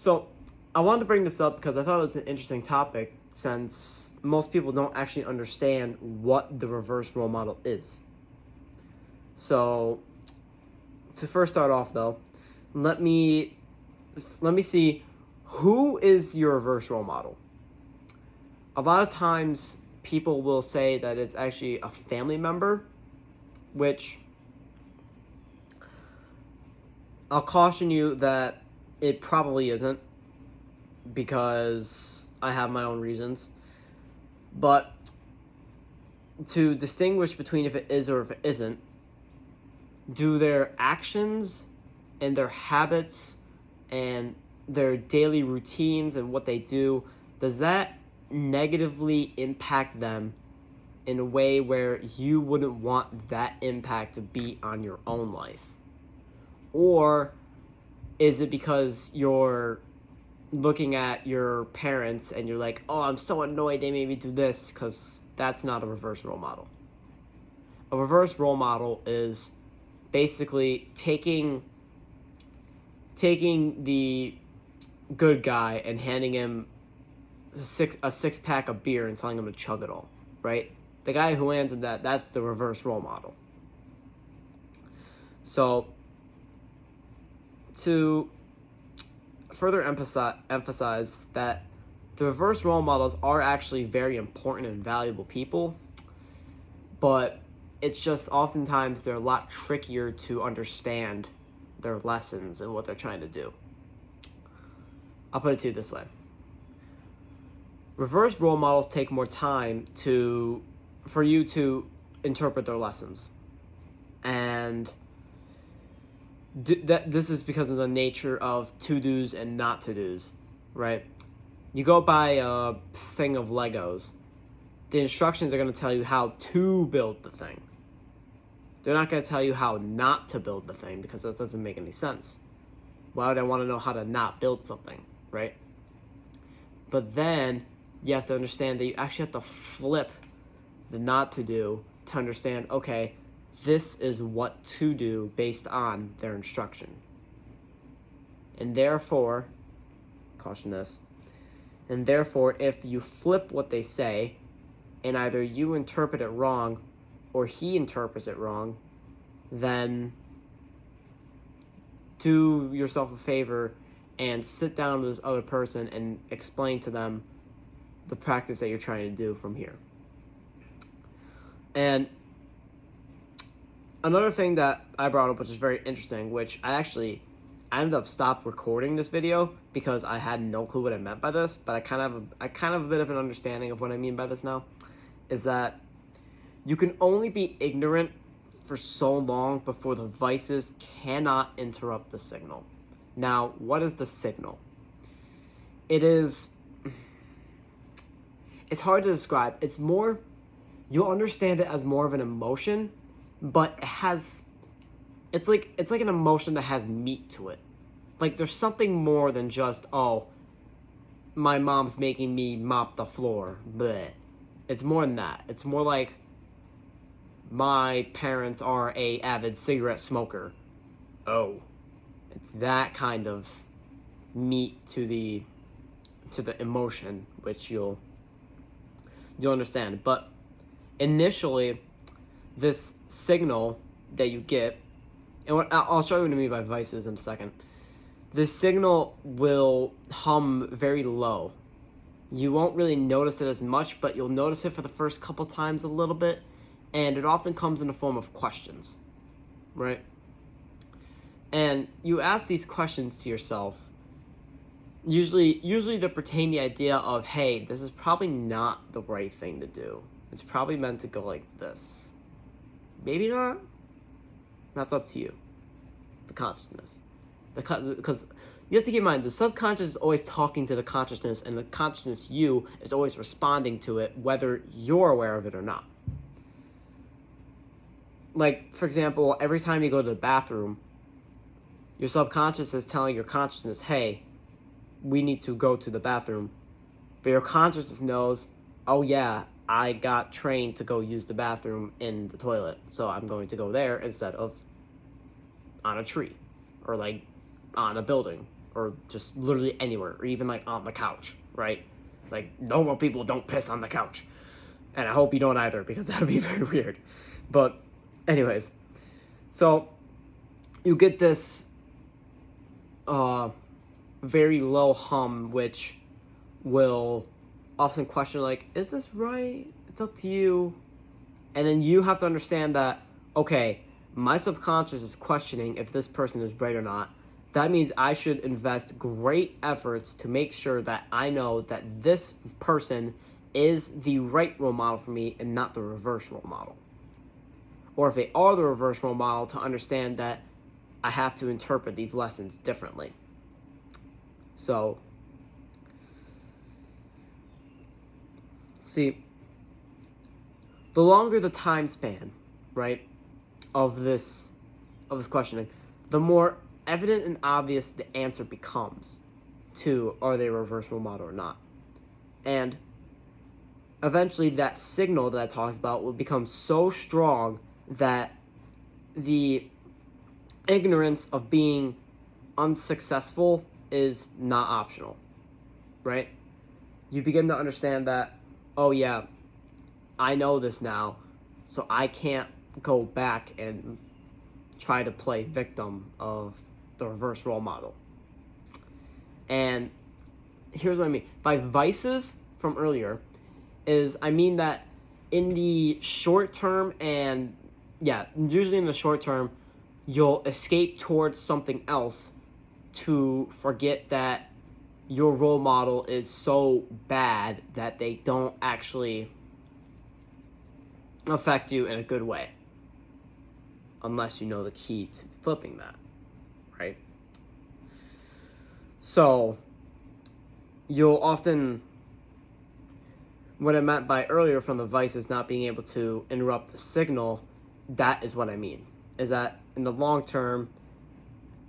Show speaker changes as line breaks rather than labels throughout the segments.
So I wanted to bring this up because I thought it was an interesting topic since most people don't actually understand what the reverse role model is. So to first start off though, let me see, who is your reverse role model? A lot of times people will say that it's actually a family member, which I'll caution you that it probably isn't, because I have my own reasons. But to distinguish between if it is or if it isn't, do their actions and their habits and their daily routines and what they do, does that negatively impact them in a way where you wouldn't want that impact to be on your own life? Or is it because you're looking at your parents and you're like, oh, I'm so annoyed they made me do this? Because that's not a reverse role model. A reverse role model is basically taking the good guy and handing him a six pack of beer and telling him to chug it all, right? The guy who hands him that's the reverse role model. So to further emphasize that the reverse role models are actually very important and valuable people, but it's just oftentimes they're a lot trickier to understand their lessons and what they're trying to do. I'll put it to you this way. Reverse role models take more time for you to interpret their lessons. And this is because of the nature of to-dos and not to-dos, right? You go buy a thing of Legos. The instructions are going to tell you how to build the thing. They're not going to tell you how not to build the thing, because that doesn't make any sense. Why would I want to know how to not build something, right? But then you have to understand that you actually have to flip the not to do to understand, okay, this is what to do based on their instruction. And therefore, caution this, and therefore if you flip what they say and either you interpret it wrong or he interprets it wrong, then do yourself a favor and sit down with this other person and explain to them the practice that you're trying to do from here. And another thing that I brought up, which is very interesting, which I ended up stopped recording this video because I had no clue what I meant by this, but I kind of have a bit of an understanding of what I mean by this now, is that you can only be ignorant for so long before the devices cannot interrupt the signal. Now, what is the signal? It's hard to describe. It's more, you'll understand it as more of an emotion, but it's like an emotion that has meat to it. Like, there's something more than just, oh, my mom's making me mop the floor. Bleh. It's more than that. It's more like, my parents are a avid cigarette smoker. Oh. It's that kind of meat to the emotion, which you'll understand. But initially, this signal that you get, and I'll show you what I mean by voices in a second. This signal will hum very low. You won't really notice it as much, but you'll notice it for the first couple times a little bit, and it often comes in the form of questions, right? And you ask these questions to yourself. Usually they pertain the idea of, hey, this is probably not the right thing to do. It's probably meant to go like this. Maybe not. That's up to you. The consciousness. Because you have to keep in mind, the subconscious is always talking to the consciousness, and the consciousness, you, is always responding to it, whether you're aware of it or not. Like, for example, every time you go to the bathroom, your subconscious is telling your consciousness, hey, we need to go to the bathroom. But your consciousness knows, oh yeah, I got trained to go use the bathroom in the toilet, so I'm going to go there instead of on a tree or like on a building. or just literally anywhere, or even like on the couch, right? Like normal people don't piss on the couch. And I hope you don't either, because that would be very weird. But anyways, so you get this very low hum, which will often question, like, is this right? It's up to you. And then you have to understand that, okay, my subconscious is questioning if this person is right or not. That means I should invest great efforts to make sure that I know that this person is the right role model for me and not the reverse role model. Or if they are the reverse role model, to understand that I have to interpret these lessons differently. So, see, the longer the time span, right, of this questioning, the more evident and obvious the answer becomes to, are they a reverse role model or not. And eventually that signal that I talked about will become so strong that the ignorance of being unsuccessful is not optional, right? You begin to understand that, oh yeah, I know this now, so I can't go back and try to play victim of the reverse role model. And here's what I mean. By vices from earlier is, I mean that in the short term, and yeah, usually in the short term, you'll escape towards something else to forget that your role model is so bad that they don't actually affect you in a good way. Unless you know the key to flipping that, right? So, you'll often, what I meant by earlier from the vices not being able to interrupt the signal, that is what I mean. Is that in the long term,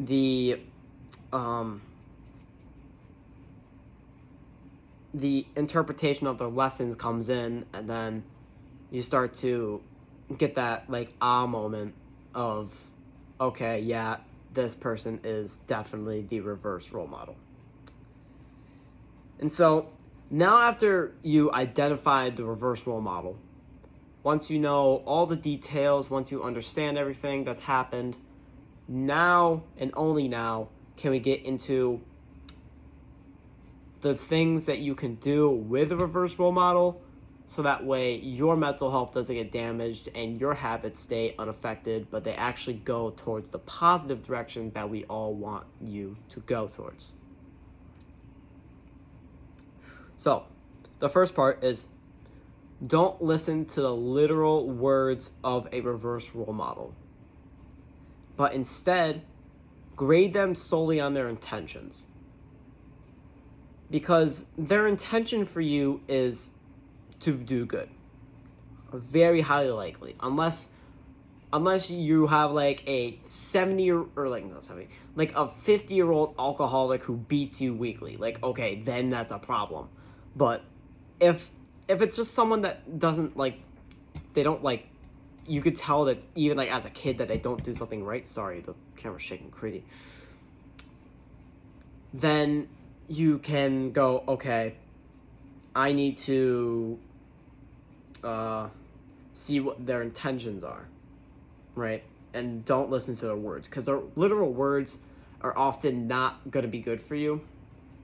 the interpretation of the lessons comes in, and then you start to get that like moment of, okay, yeah, this person is definitely the reverse role model. And so now, after you identified the reverse role model, once you know all the details, once you understand everything that's happened, now and only now can we get into the things that you can do with a reverse role model, so that way your mental health doesn't get damaged and your habits stay unaffected, but they actually go towards the positive direction that we all want you to go towards. So, the first part is, don't listen to the literal words of a reverse role model, but instead grade them solely on their intentions. Because their intention for you is to do good. Very highly likely. Unless you have like a 70 or like not 70, like a 50-year-old alcoholic who beats you weekly. Like, okay, then that's a problem. But if it's just someone that doesn't like, they don't like, you could tell that even like as a kid that they don't do something right. Sorry, the camera's shaking crazy. Then you can go, okay, I need to see what their intentions are, right? And don't listen to their words, because their literal words are often not going to be good for you.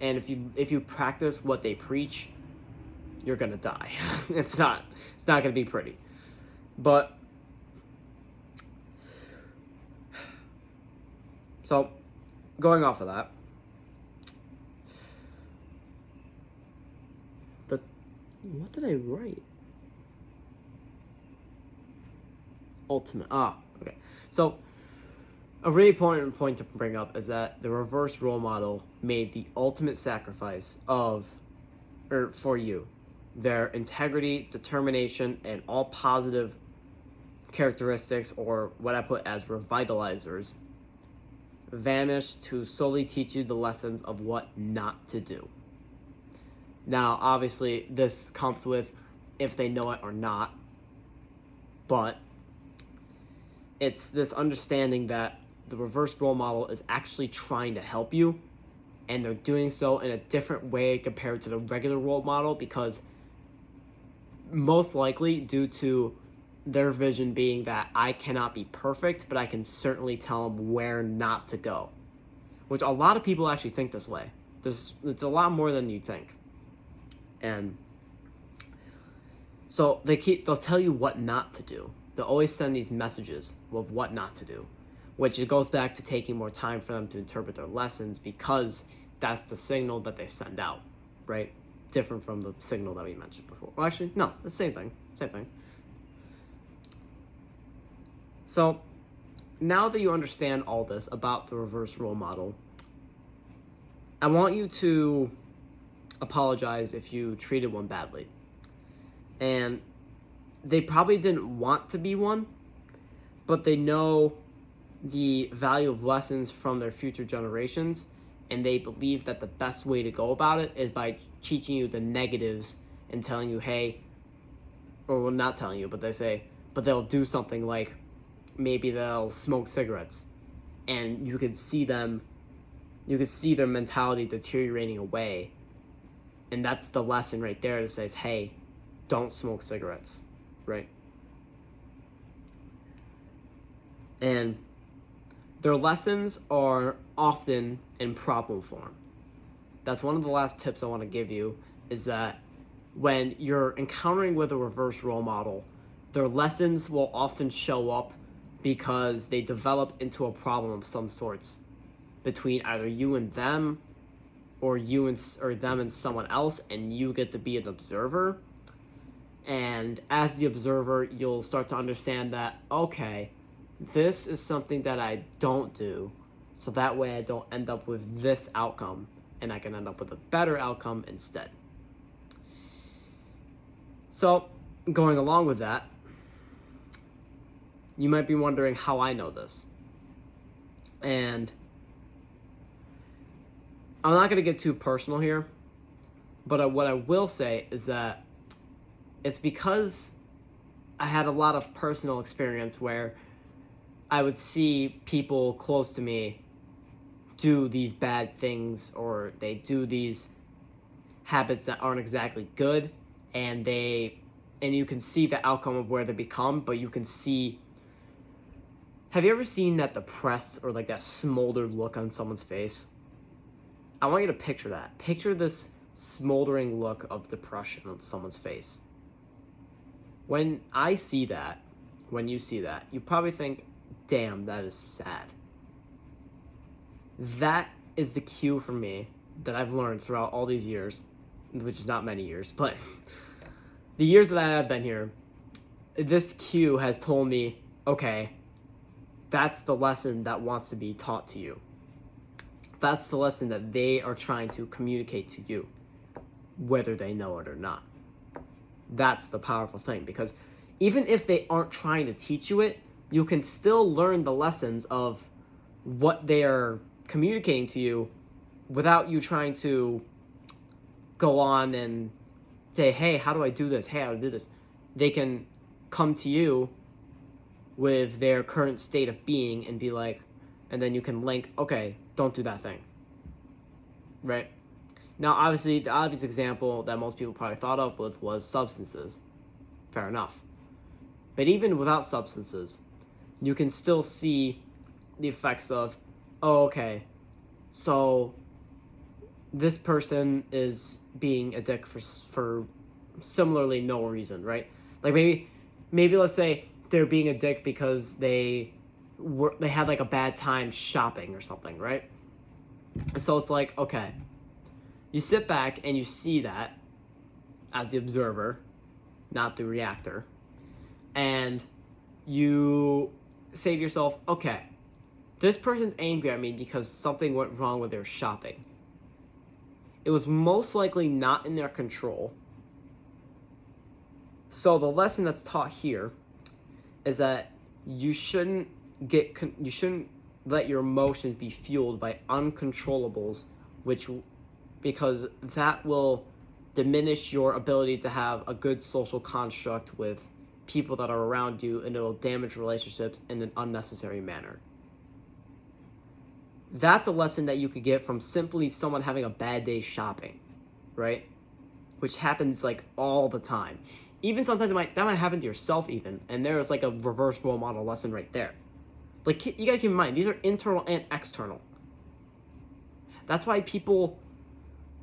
And if you practice what they preach, you're going to die. It's not going to be pretty. But so going off of that, what did I write? Ultimate. Okay. So, a really important point to bring up is that the reverse role model made the ultimate sacrifice for you. Their integrity, determination, and all positive characteristics, or what I put as revitalizers, vanished to solely teach you the lessons of what not to do. Now, obviously, this comes with if they know it or not, but it's this understanding that the reverse role model is actually trying to help you, and they're doing so in a different way compared to the regular role model, because most likely due to their vision being that I cannot be perfect, but I can certainly tell them where not to go, which a lot of people actually think this way. It's a lot more than you think. And so they'll tell you what not to do. They'll always send these messages of what not to do, which it goes back to taking more time for them to interpret their lessons, because that's the signal that they send out, right? Different from the signal that we mentioned before. Well, actually, no, the same thing. So now that you understand all this about the reverse role model, I want you to apologize if you treated one badly. And they probably didn't want to be one, but they know the value of lessons from their future generations, and they believe that the best way to go about it is by teaching you the negatives and telling you, hey, or well, not telling you, but they'll do something like maybe they'll smoke cigarettes, and you could see their mentality deteriorating away, and that's the lesson right there that says, hey, don't smoke cigarettes, right? And their lessons are often in problem form. That's one of the last tips I want to give you, is that when you're encountering with a reverse role model, their lessons will often show up because they develop into a problem of some sorts between either you and them, or them and someone else, and you get to be an observer. And as the observer, you'll start to understand that, okay, this is something that I don't do, so that way I don't end up with this outcome, and I can end up with a better outcome instead. So, going along with that, you might be wondering how I know this. And I'm not going to get too personal here, but what I will say is that it's because I had a lot of personal experience where I would see people close to me do these bad things, or they do these habits that aren't exactly good, and you can see the outcome of where they become, but you can see. Have you ever seen that depressed or like that smoldered look on someone's face? I want you to picture that. Picture this smoldering look of depression on someone's face. When you see that, you probably think, damn, that is sad. That is the cue for me that I've learned throughout all these years, which is not many years, but the years that I have been here, this cue has told me, okay, that's the lesson that wants to be taught to you. That's the lesson that they are trying to communicate to you, whether they know it or not. That's the powerful thing, because even if they aren't trying to teach you it, you can still learn the lessons of what they are communicating to you without you trying to go on and say, hey, how do I do this? Hey, how do I do this? They can come to you with their current state of being and be like, and then you can link, okay, don't do that thing, right? Now, obviously, the obvious example that most people probably thought up with was substances. Fair enough. But even without substances, you can still see the effects of, oh, okay, so this person is being a dick for similarly no reason, right? Like maybe let's say they're being a dick because they had like a bad time shopping or something, right? And so it's like, okay, you sit back and you see that as the observer, not the reactor, and you say to yourself, okay, this person's angry at me because something went wrong with their shopping. It was most likely not in their control. So the lesson that's taught here is that you shouldn't let your emotions be fueled by uncontrollables, because that will diminish your ability to have a good social construct with people that are around you, and it will damage relationships in an unnecessary manner. That's a lesson that you could get from simply someone having a bad day shopping, right? Which happens like all the time. Even sometimes that might happen to yourself even, and there is like a reverse role model lesson right there. Like, you gotta keep in mind, these are internal and external. That's why people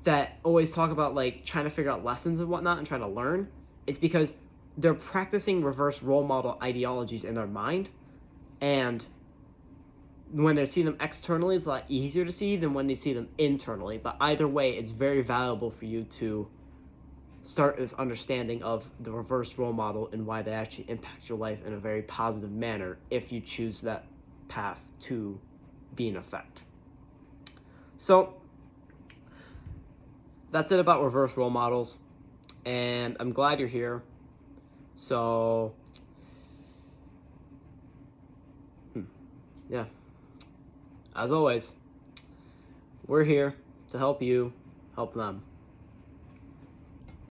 that always talk about like trying to figure out lessons and whatnot and trying to learn, it's because they're practicing reverse role model ideologies in their mind, and when they see them externally, it's a lot easier to see than when they see them internally. But either way, it's very valuable for you to start this understanding of the reverse role model and why they actually impact your life in a very positive manner if you choose that path to be in effect. So that's it about reverse role models, and I'm glad you're here. So yeah, as always, we're here to help you help them.